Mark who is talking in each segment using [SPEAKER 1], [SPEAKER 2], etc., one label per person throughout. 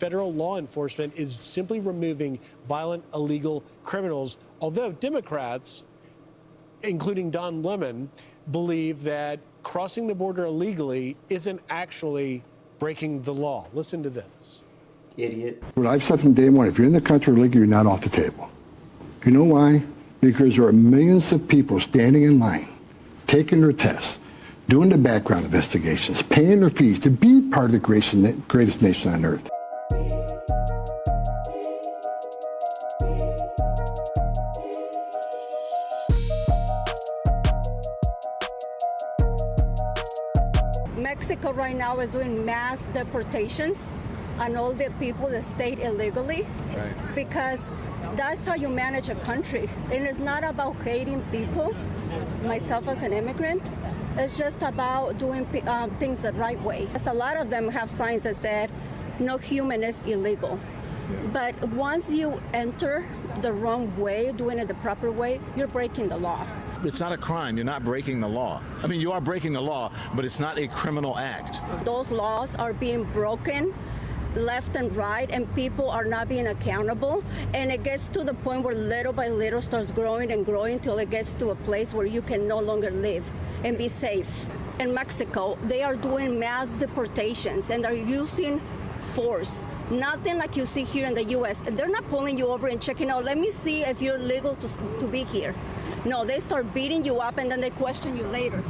[SPEAKER 1] federal law enforcement is simply removing violent, illegal criminals, although Democrats, including Don Lemon, believe that crossing the border illegally isn't actually breaking the law. Listen to this.
[SPEAKER 2] Idiot.
[SPEAKER 3] What I've said from day one, if you're in the country illegally, you're not off the table. You know why? Because there are millions of people standing in line, taking their tests, doing the background investigations, paying their fees to be part of the greatest nation on earth.
[SPEAKER 4] Mexico right now is doing mass deportations on all the people that stayed illegally, right, because that's how you manage a country. And it's not about hating people, myself as an immigrant. It's just about doing things the right way. As a lot of them have signs that said, no human is illegal. But once you enter the wrong way, doing it the proper way, you're breaking the law.
[SPEAKER 5] It's not a crime. You're not breaking the law. I mean, you are breaking the law, but it's not a criminal act.
[SPEAKER 4] Those laws are being broken left and right, and people are not being accountable. And it gets to the point where little by little starts growing and growing till it gets to a place where you can no longer live and be safe. In Mexico, they are doing mass deportations and they're using force. Nothing like you see here in the U.S. They're not pulling you over and checking out, let me see if you're legal to be here. No, they start beating you up and then they question you later.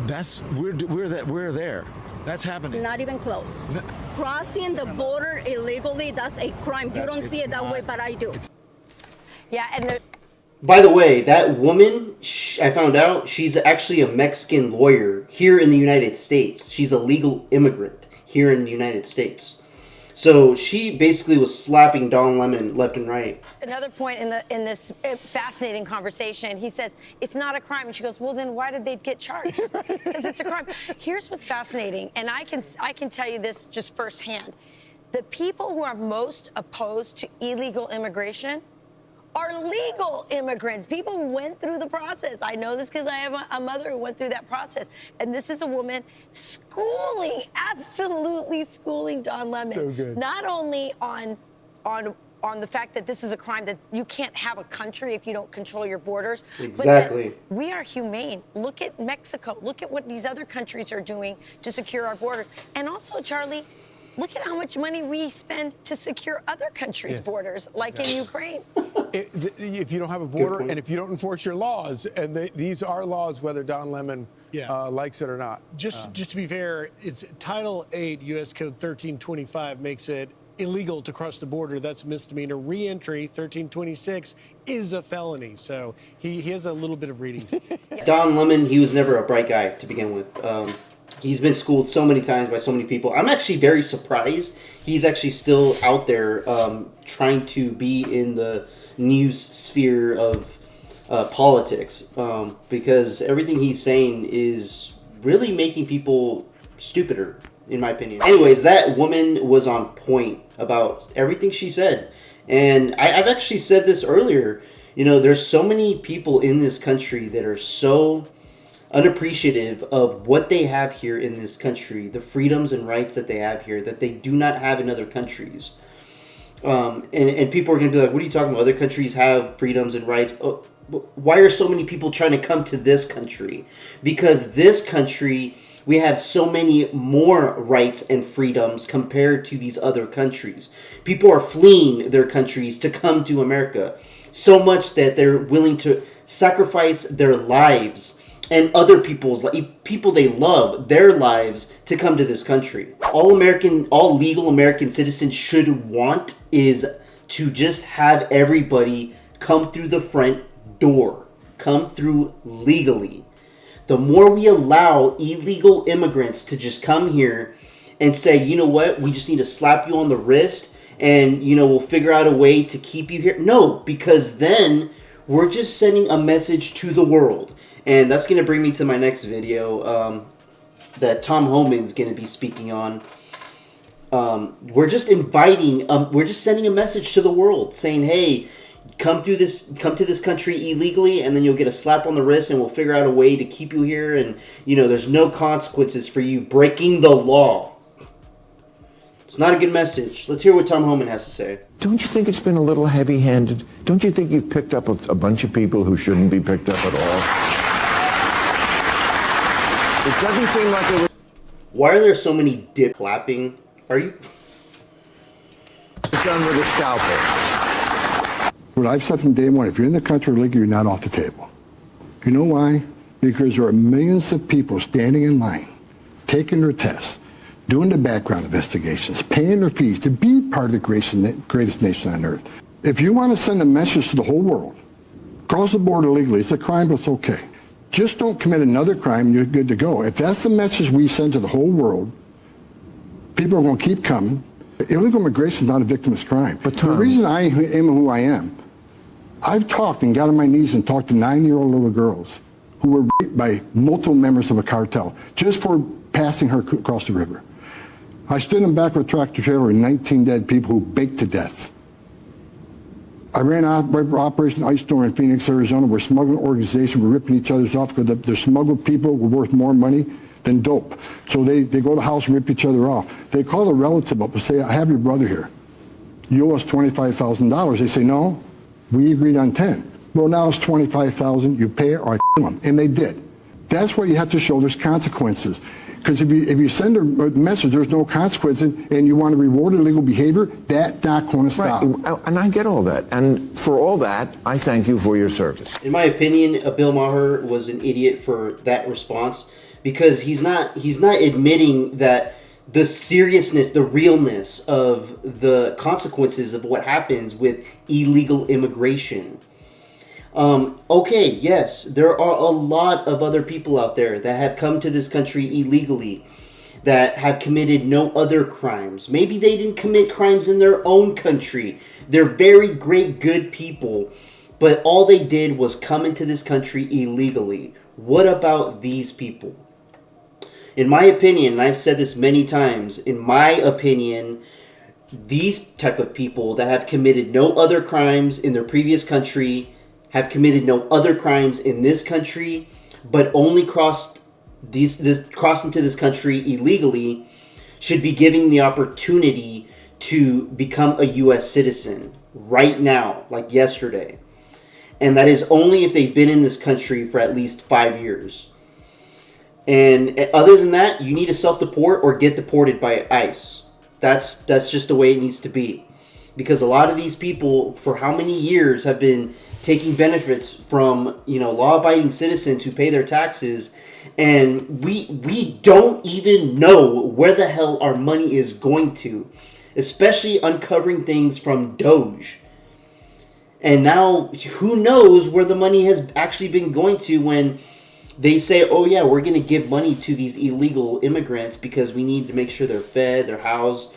[SPEAKER 5] We're there. That's happening.
[SPEAKER 4] Not even close. Crossing the border illegally, that's a crime. You don't see it that way, but I do.
[SPEAKER 6] Yeah, and
[SPEAKER 2] by the way, that woman, I found out, she's actually a Mexican lawyer here in the United States. She's a legal immigrant here in the United States. So she basically was slapping Don Lemon left and right.
[SPEAKER 6] Another point in this fascinating conversation, he says, it's not a crime. And she goes, well, then why did they get charged? Because it's a crime. Here's what's fascinating, and I can tell you this just firsthand. The people who are most opposed to illegal immigration are legal immigrants, people who went through the process. I know this because I have a mother who went through that process. And this is a woman absolutely schooling Don Lemon.
[SPEAKER 1] So good.
[SPEAKER 6] Not only on the fact that this is a crime, that you can't have a country if you don't control your borders.
[SPEAKER 2] Exactly.
[SPEAKER 6] But that we are humane. Look at Mexico. Look at what these other countries are doing to secure our borders. And also, Charlie, look at how much money we spend to secure other countries' borders, like in Ukraine.
[SPEAKER 1] If you don't have a border and if you don't enforce your laws, and these are laws whether Don Lemon likes it or not. Just to be fair, it's Title 8 U.S. Code 1325 makes it illegal to cross the border. That's misdemeanor. Re-entry 1326 is a felony. So he has a little bit of reading.
[SPEAKER 2] Don Lemon, he was never a bright guy to begin with. He's been schooled so many times by so many people. I'm actually very surprised he's actually still out there trying to be in the news sphere of politics, because everything he's saying is really making people stupider, in my opinion. Anyways, that woman was on point about everything she said. And I've actually said this earlier. You know, there's so many people in this country that are so unappreciative of what they have here in this country, the freedoms and rights that they have here that they do not have in other countries. And people are going to be like, what are you talking about? Other countries have freedoms and rights. Oh, why are so many people trying to come to this country? Because this country, we have so many more rights and freedoms compared to these other countries. People are fleeing their countries to come to America, so much that they're willing to sacrifice their lives and other people's, people they love, their lives to come to this country. All legal American citizens should want is to just have everybody come through the front door, come through legally. The more we allow illegal immigrants to just come here and say, you know what, we just need to slap you on the wrist and, you know, we'll figure out a way to keep you here. No, because then we're just sending a message to the world. And that's going to bring me to my next video that Tom Homan's going to be speaking on. We're just we're just sending a message to the world saying, hey, come to this country illegally, and then you'll get a slap on the wrist, and we'll figure out a way to keep you here. And, you know, there's no consequences for you breaking the law. It's not a good message. Let's hear what Tom Homan has to say.
[SPEAKER 7] Don't you think it's been a little heavy-handed? Don't you think you've picked up a bunch of people who shouldn't be picked up at all? It doesn't seem like it was...
[SPEAKER 2] Why are there so many dip clapping? Are you...
[SPEAKER 7] done with a scalpel.
[SPEAKER 3] What I've said from day one, if you're in the country illegally, you're not off the table. You know why? Because there are millions of people standing in line, taking their tests, doing the background investigations, paying their fees to be part of the greatest nation on earth. If you want to send a message to the whole world, cross the border illegally, it's a crime, but it's okay. Just don't commit another crime and you're good to go. If that's the message we send to the whole world, people are going to keep coming. Illegal immigration is not a victimless crime. But the reason I am who I am, I've talked and got on my knees and talked to 9-year-old little girls who were raped by multiple members of a cartel just for passing her across the river. I stood in back of a tractor trailer and 19 dead people who baked to death. I ran Operation Ice Storm in Phoenix, Arizona, where smuggling organizations were ripping each other's off because the smuggled people were worth more money than dope. So they go to the house and rip each other off. They call a relative up and say, I have your brother here. You owe us $25,000. They say, no, we agreed on 10. Well, now it's $25,000. You pay it or I kill them. And they did. That's what you have to show. There's consequences. Because if you send a message, there's no consequences, and you want to reward illegal behavior, that's not going to stop.
[SPEAKER 7] Right, and I get all that. And for all that, I thank you for your service.
[SPEAKER 2] In my opinion, Bill Maher was an idiot for that response because he's not admitting that the seriousness, the realness of the consequences of what happens with illegal immigration. Okay, yes, there are a lot of other people out there that have come to this country illegally, that have committed no other crimes. Maybe they didn't commit crimes in their own country. They're very great, good people, but all they did was come into this country illegally. What about these people? In my opinion, and I've said this many times, in my opinion, these type of people that have committed no other crimes in their previous country, have committed no other crimes in this country, but only crossed into this country illegally, should be given the opportunity to become a U.S. citizen right now, like yesterday. And that is only if they've been in this country for at least 5 years. And other than that, you need to self-deport or get deported by ICE. That's just the way it needs to be. Because a lot of these people, for how many years, have been taking benefits from, law-abiding citizens who pay their taxes, and we don't even know where the hell our money is going to, especially uncovering things from Doge. And now, who knows where the money has actually been going to when they say, oh yeah, we're going to give money to these illegal immigrants because we need to make sure they're fed, they're housed.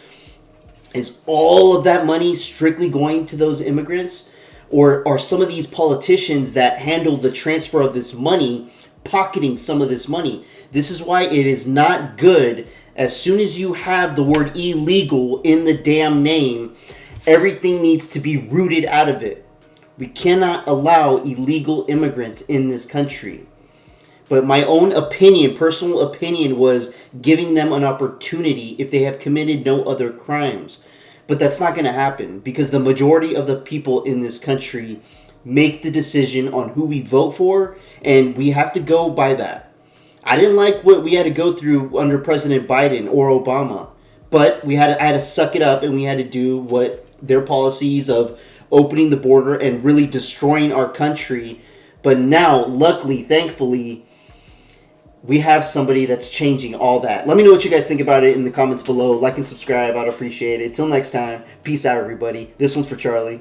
[SPEAKER 2] Is all of that money strictly going to those immigrants? Or are some of these politicians that handle the transfer of this money pocketing some of this money? This is why it is not good. As soon as you have the word illegal in the damn name, everything needs to be rooted out of it. We cannot allow illegal immigrants in this country. But my own opinion, personal opinion, was giving them an opportunity if they have committed no other crimes. But that's not going to happen because the majority of the people in this country make the decision on who we vote for, and we have to go by that. I didn't like what we had to go through under President Biden or Obama, but I had to suck it up, and we had to do what their policies of opening the border and really destroying our country. But now, luckily, thankfully, we have somebody that's changing all that. Let me know what you guys think about it in the comments below. Like and subscribe. I'd appreciate it. Till next time. Peace out, everybody. This one's for Charlie.